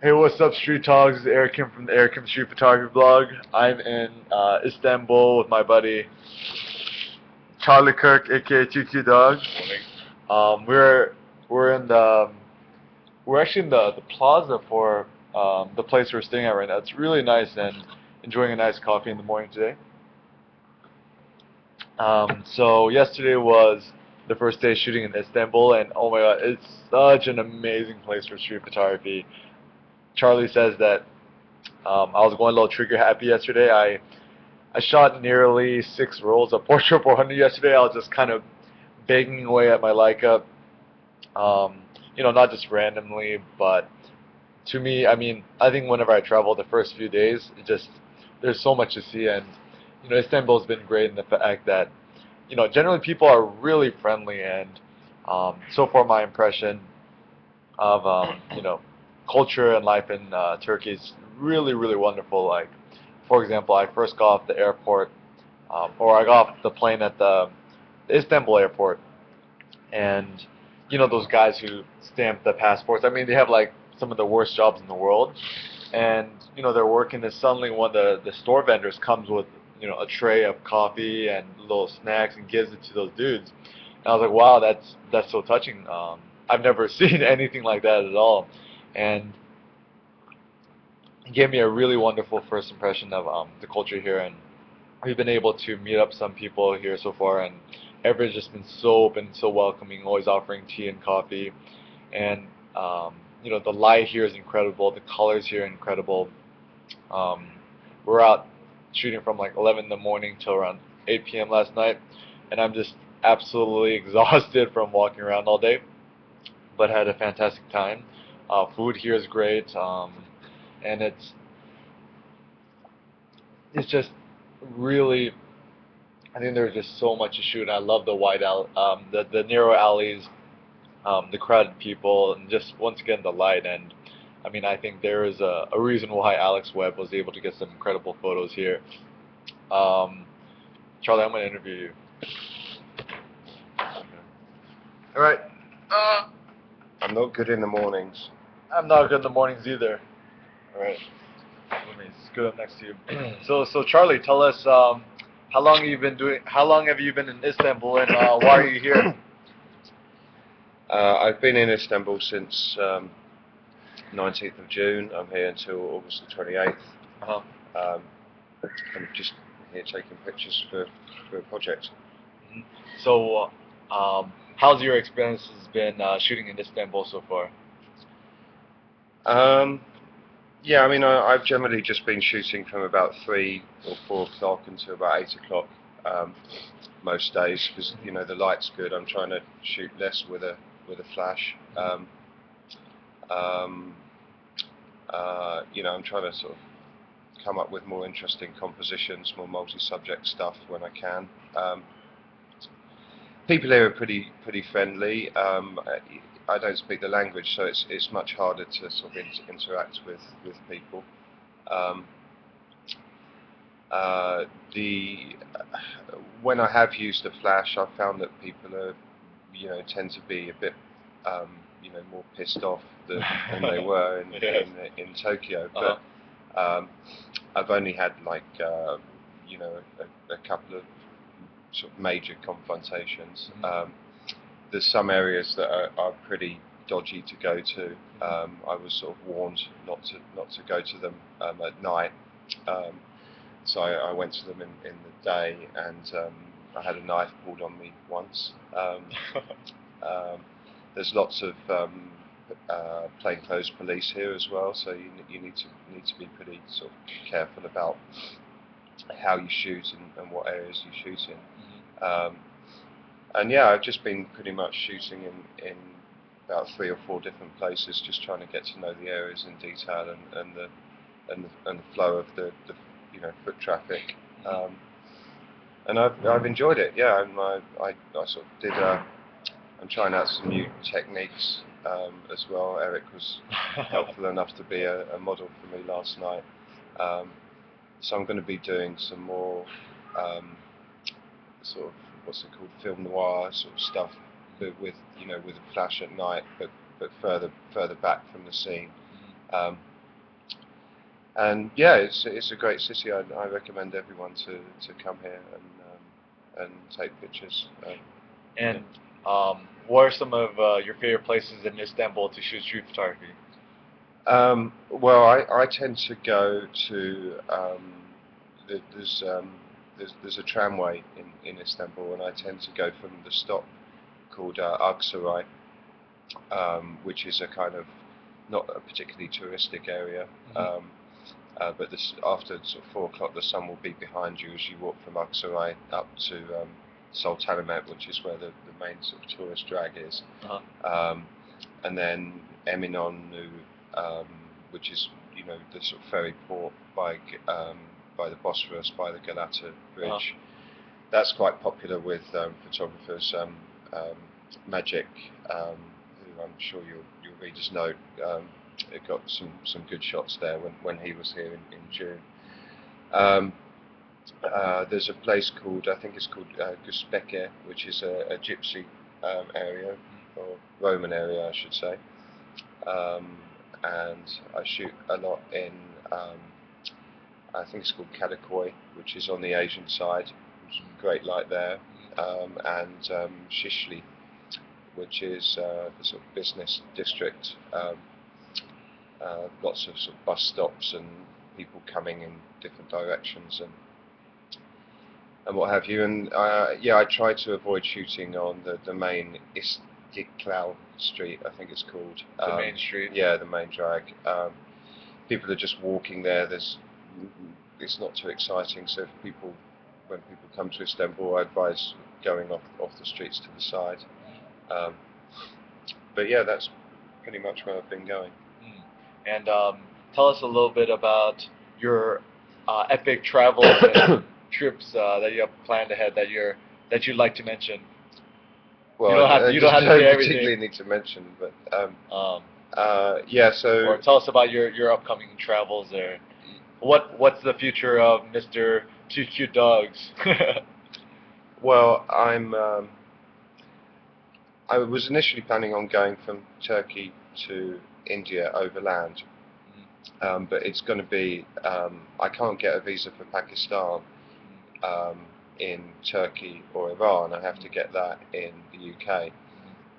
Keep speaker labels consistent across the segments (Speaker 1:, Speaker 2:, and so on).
Speaker 1: Hey, what's up, Street Talks? This is Eric from the Eric Street Photography blog. I'm in Istanbul with my buddy Charlie Kirk, aka twocutedogs. We're in the we're actually in the plaza for the place we're staying at right now. It's really nice and enjoying a nice coffee in the morning today. So yesterday was the first day shooting in Istanbul, and oh my god, it's such an amazing place for street photography. Charlie says that I was going a little trigger happy yesterday. I shot nearly 6 rolls of Portra 400 yesterday. I was just kind of banging away at my Leica, not just randomly, but to me, I mean, I think whenever I travel the first few days, there's so much to see, and Istanbul's been great in the fact that generally people are really friendly, and so far my impression of culture and life in Turkey is really really wonderful. Like, for example, I first got off the airport, or I got off the plane at the Istanbul airport, and those guys who stamp the passports. I mean, they have like some of the worst jobs in the world, and they're working. And suddenly one of the store vendors comes with a tray of coffee and little snacks and gives it to those dudes. And I was like, wow, that's so touching. I've never seen anything like that at all, and it gave me a really wonderful first impression of the culture here. And we've been able to meet up some people here so far, and everyone's just been so open, so welcoming, always offering tea and coffee. And the light here is incredible. The colors here are incredible. Um, we're out shooting from like 11 in the morning till around 8 p.m. last night, and I'm just absolutely exhausted from walking around all day, but had a fantastic time. Food here is great, and it's just really, I think there's just so much to shoot. I love the the narrow alleys, the crowded people, and just once again the light. And I mean, I think there is a reason why Alex Webb was able to get some incredible photos here. Um, Charlie, I'm going to interview you. All right. Uh,
Speaker 2: I'm not good in the mornings.
Speaker 1: I'm not good in the mornings either. All right. Let me scoot up next to you. So Charlie, tell us how long have you been in Istanbul, and why are you here?
Speaker 2: I've been in Istanbul since 19th of June. I'm here until August the 28th.
Speaker 1: Uh-huh.
Speaker 2: Um, I'm just here taking pictures for a project.
Speaker 1: Mhm. So, how's your experiences been shooting in Istanbul so far?
Speaker 2: Yeah, I mean, I've generally just been shooting from about 3 or 4 o'clock until about 8 o'clock most days because the light's good. I'm trying to shoot less with a flash. Um, I'm trying to sort of come up with more interesting compositions, more multi-subject stuff when I can. People here are pretty friendly. I don't speak the language, so it's much harder to sort of interact with people. Um, the When I have used a flash, I've found that people tend to be a bit more pissed off than they were in Tokyo.
Speaker 1: Uh-huh.
Speaker 2: But I've only had like a couple of sort of major confrontations. There's some areas that are pretty dodgy to go to. I was sort of warned not to go to them at night. So I went to them in the day, and I had a knife pulled on me once. Um, there's lots of plainclothes police here as well, so you need to be pretty sort of careful about how you shoot and what areas you shoot in. And yeah, I've just been pretty much shooting in about 3 or 4 different places, just trying to get to know the areas in detail and the flow of the foot traffic. And I've enjoyed it. Yeah, I sort of did. I'm trying out some new techniques as well. Eric was helpful enough to be a model for me last night. So I'm going to be doing some more sort of what's it called, film noir sort of stuff, but with a flash at night, but further back from the scene. And yeah, it's a great city. I recommend everyone to come here and take pictures.
Speaker 1: And what are some of your favorite places in Istanbul to shoot street photography?
Speaker 2: Well, I tend to go to the, there's a tramway in Istanbul, and I tend to go from the stop called Aksaray, which is a kind of not a particularly touristic area. But after sort of 4 o'clock, the sun will be behind you as you walk from Aksaray up to Sultanahmet, which is where the main sort of tourist drag is. And then Eminönü, which is the sort of ferry port by the Bosphorus, by the Galata Bridge. That's quite popular with photographers. Magic, who I'm sure your readers know, it got some good shots there when he was here in June. There's a place called, I think it's called Güspeke, which is a gypsy area, or Roman area I should say. And I shoot a lot in, I think it's called Kadıköy, which is on the Asian side, which is great light there, and Şişli, which is the sort of business district. Lots of sort of bus stops and people coming in different directions and what have you. And yeah, I try to avoid shooting on the main Istiklal Street, I think it's called.
Speaker 1: The main street?
Speaker 2: Yeah, the main drag. People are just walking there. It's not too exciting, so when people come to Istanbul, I advise going off the streets to the side. But yeah, that's pretty much where I've been going.
Speaker 1: And tell us a little bit about your epic travels and trips that you have planned ahead that you'd like to mention.
Speaker 2: Well,
Speaker 1: you don't have to say everything.
Speaker 2: Particularly need to mention, but yeah. So,
Speaker 1: or tell us about your upcoming travels, or what's the future of Mr. Two Cute Dogs?
Speaker 2: Well, I was initially planning on going from Turkey to India overland, but it's going to be I can't get a visa for Pakistan in Turkey or Iran. I have to get that in the UK.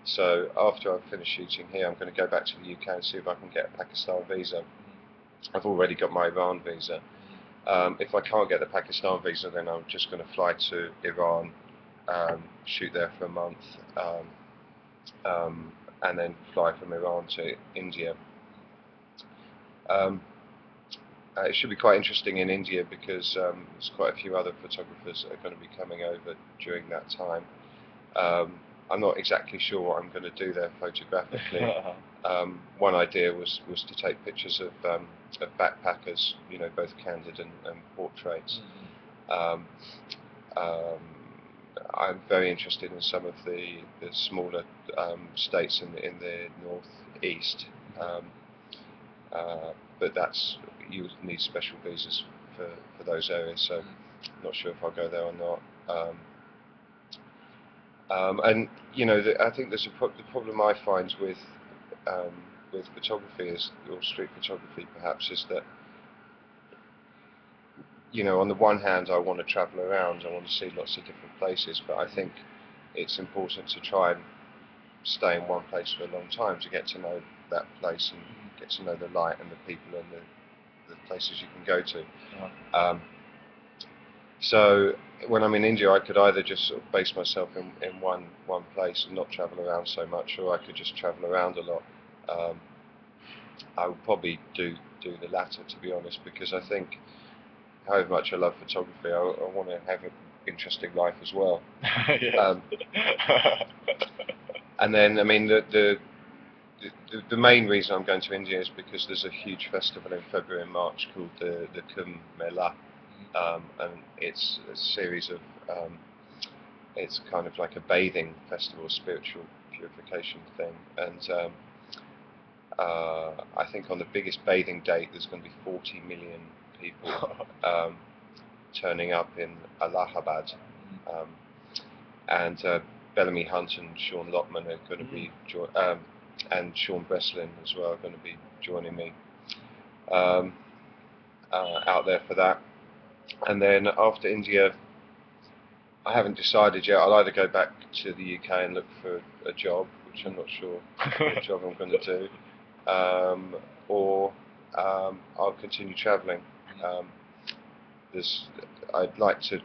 Speaker 2: So after I've finished shooting here, I'm going to go back to the UK and see if I can get a Pakistan visa. I've already got my Iran visa. If I can't get the Pakistan visa, then I'm just going to fly to Iran, shoot there for a month, and then fly from Iran to India. It should be quite interesting in India because there's quite a few other photographers that are going to be coming over during that time. I'm not exactly sure what I'm going to do there photographically. One idea was to take pictures of backpackers, both candid and portraits. I'm very interested in some of the smaller states in the northeast, but you need special visas for those areas, so I'm not sure if I'll go there or not. And I think there's the problem I find with photography or street photography perhaps is that on the one hand I want to travel around, I want to see lots of different places, but I think it's important to try and stay in one place for a long time to get to know that place and get to know the light and the people and the places you can go to. So when I'm in India, I could either just sort of base myself in one place and not travel around so much, or I could just travel around a lot. I would probably do the latter, to be honest, because I think however much I love photography, I want to have an interesting life as well. And then, I mean, the main reason I'm going to India is because there's a huge festival in February and March called the Kumbh Mela, and it's a series of, it's kind of like a bathing festival, spiritual purification thing, and I think on the biggest bathing date there's going to be 40 million people turning up in Allahabad, and Bellamy Hunt and Sean Lotman are going to be and Sean Breslin as well are going to be joining me. out there for that. And then after India, I haven't decided yet. I'll either go back to the UK and look for a job, which I'm not sure what job I'm going to do, or I'll continue travelling. I'd like to,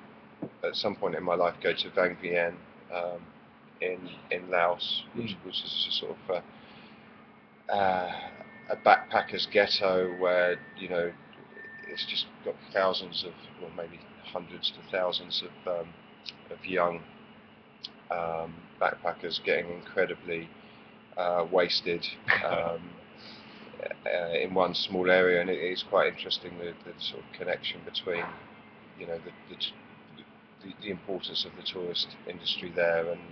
Speaker 2: at some point in my life, go to Vang Vieng in Laos, which is a sort of a backpackers ghetto where it's just got thousands of, or maybe hundreds to thousands of young backpackers getting incredibly wasted in one small area, and it is quite interesting the sort of connection between the importance of the tourist industry there and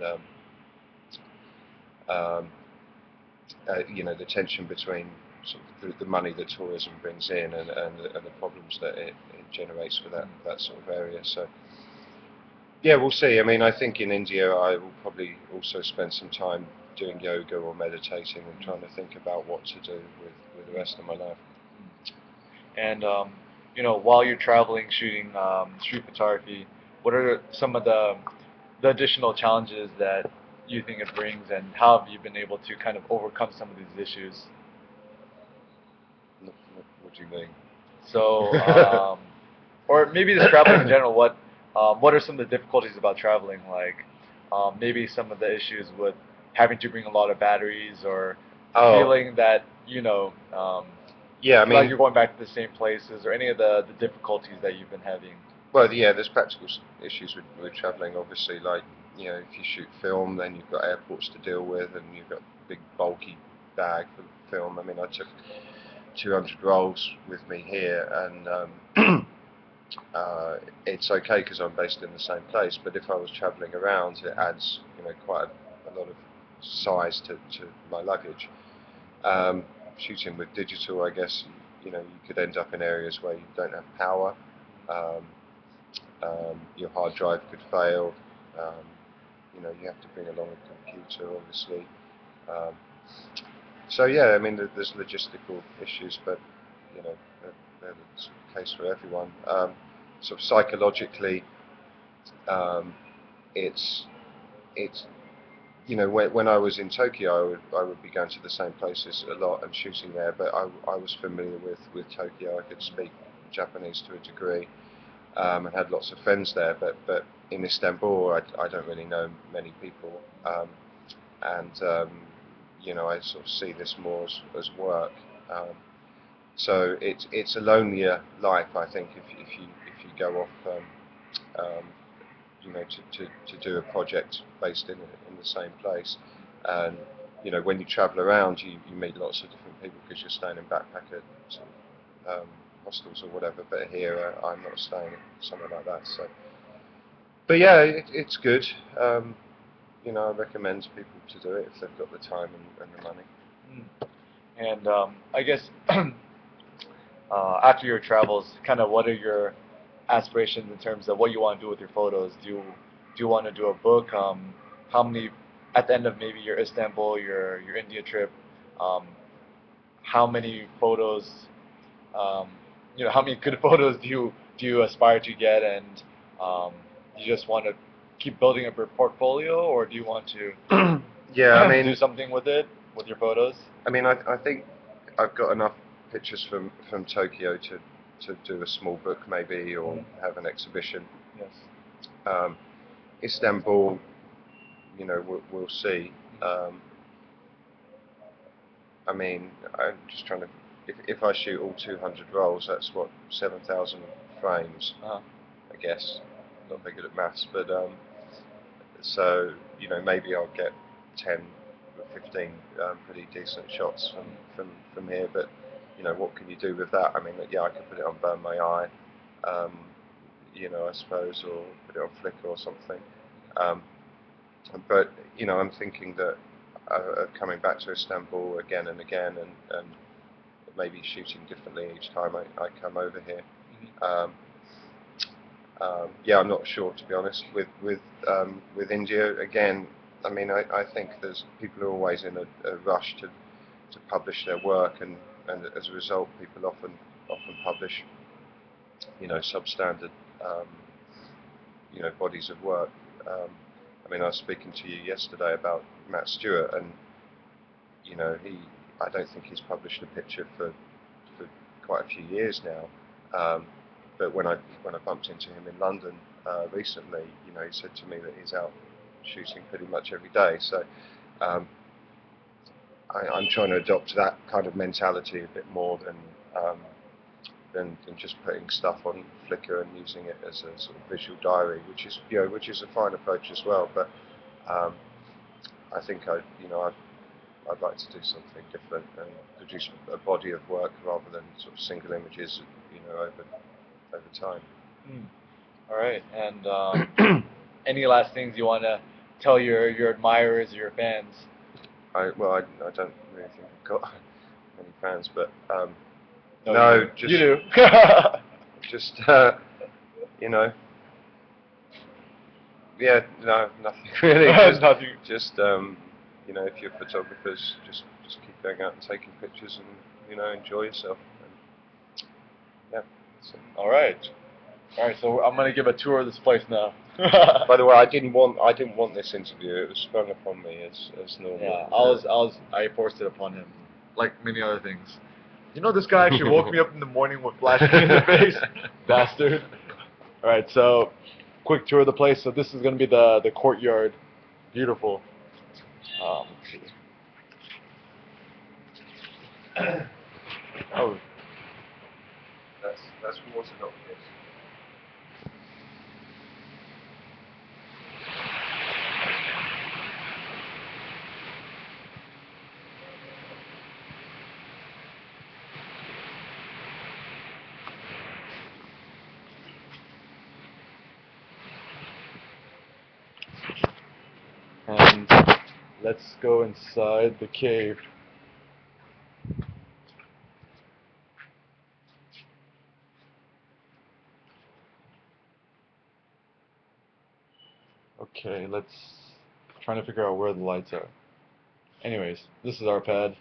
Speaker 2: the tension between sort of the money that tourism brings in and the problems that it generates for that sort of area. So yeah, we'll see. I mean, I think in India I will probably also spend some time doing yoga or meditating and trying to think about what to do with the rest of my life.
Speaker 1: And while you're traveling, shooting street photography, what are some of the additional challenges that you think it brings, and how have you been able to kind of overcome some of these issues?
Speaker 2: What do you mean?
Speaker 1: So, or maybe just traveling in general. What are some of the difficulties about traveling? Like maybe some of the issues with having to bring a lot of batteries, or feeling that
Speaker 2: yeah, I mean,
Speaker 1: like you're going back to the same places, or any of the difficulties that you've been having.
Speaker 2: Well, yeah, there's practical issues with travelling, obviously. Like, if you shoot film, then you've got airports to deal with, and you've got a big bulky bag for film. I mean, I took 200 rolls with me here, and it's okay because I'm based in the same place. But if I was travelling around, it adds, quite a lot of size to my luggage. Shooting with digital, I guess, you could end up in areas where you don't have power. Your hard drive could fail. You have to bring along a computer, obviously. So yeah, I mean, there's logistical issues, but they're the sort of case for everyone. Sort of psychologically, it's when I was in Tokyo, I would be going to the same places a lot and shooting there, but I was familiar with Tokyo. I could speak Japanese to a degree. And had lots of friends there, but in Istanbul I don't really know many people, and I sort of see this more as work. So it's a lonelier life, I think, if you go off to do a project based in the same place. And when you travel around, you meet lots of different people because you're staying in backpacker sort of, hostels or whatever, but here I'm not staying somewhere like that. So, but yeah, it's good. I recommend people to do it if they've got the time and the money.
Speaker 1: And I guess after your travels, kind of what are your aspirations in terms of what you want to do with your photos? Do you want to do a book? How many at the end of maybe your Istanbul, your India trip? How many photos? How many good photos do you aspire to get, and you just want to keep building up your portfolio, or do you want to
Speaker 2: yeah, I mean,
Speaker 1: do something with it, with your photos?
Speaker 2: I mean, I think I've got enough pictures from Tokyo to do a small book maybe, or have an exhibition.
Speaker 1: Yes.
Speaker 2: Istanbul, we'll see. I mean, I'm just trying to. If I shoot all 200 rolls, that's what 7,000 frames. I guess. Not very good at maths, but so maybe I'll get 10 or 15 pretty decent shots from here. But what can you do with that? I mean, yeah, I could put it on Burn My Eye, I suppose, or put it on Flickr or something. But I'm thinking that coming back to Istanbul again and again, and maybe shooting differently each time I come over here. Yeah, I'm not sure, to be honest. With India, again, I mean, I think there's people are always in a rush to publish their work, and as a result, people often publish substandard, bodies of work. I mean, I was speaking to you yesterday about Matt Stewart, and I don't think he's published a picture for quite a few years now. But when I bumped into him in London recently, he said to me that he's out shooting pretty much every day. So I'm trying to adopt that kind of mentality a bit more than just putting stuff on Flickr and using it as a sort of visual diary, which is a fine approach as well. But I think I'd like to do something different and produce a body of work rather than sort of single images, over time.
Speaker 1: All right, and any last things you want to tell your admirers, your fans?
Speaker 2: I don't really think I've got many fans, but
Speaker 1: No, you do.
Speaker 2: just yeah, no, nothing really.
Speaker 1: Nothing.
Speaker 2: Just if you're photographers, just keep going out and taking pictures and enjoy yourself. And, yeah. So.
Speaker 1: All right. So I'm gonna give a tour of this place now.
Speaker 2: By the way, I didn't want this interview. It was sprung upon me as normal.
Speaker 1: Yeah, I forced it upon him, like many other things. This guy actually woke me up in the morning with flashing in the face, bastard. All right, so quick tour of the place. So this is gonna be the courtyard. Beautiful. Let's see. Oh,
Speaker 2: that's water, not piss.
Speaker 1: and let's go inside the cave. Okay, trying to figure out where the lights are. Anyways, this is our pad.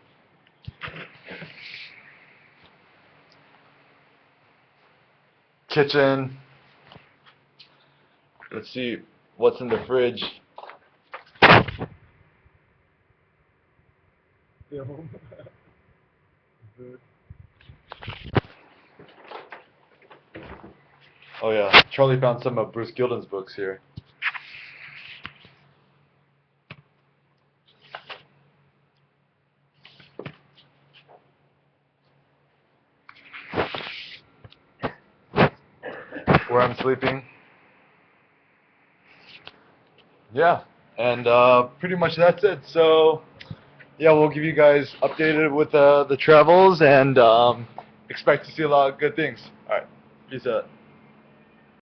Speaker 1: Kitchen. Let's see what's in the fridge. Oh yeah, Charlie found some of Bruce Gilden's books here. Where I'm sleeping. Yeah, and pretty much that's it. So yeah, we'll give you guys updated with the travels and expect to see a lot of good things. All right, peace out.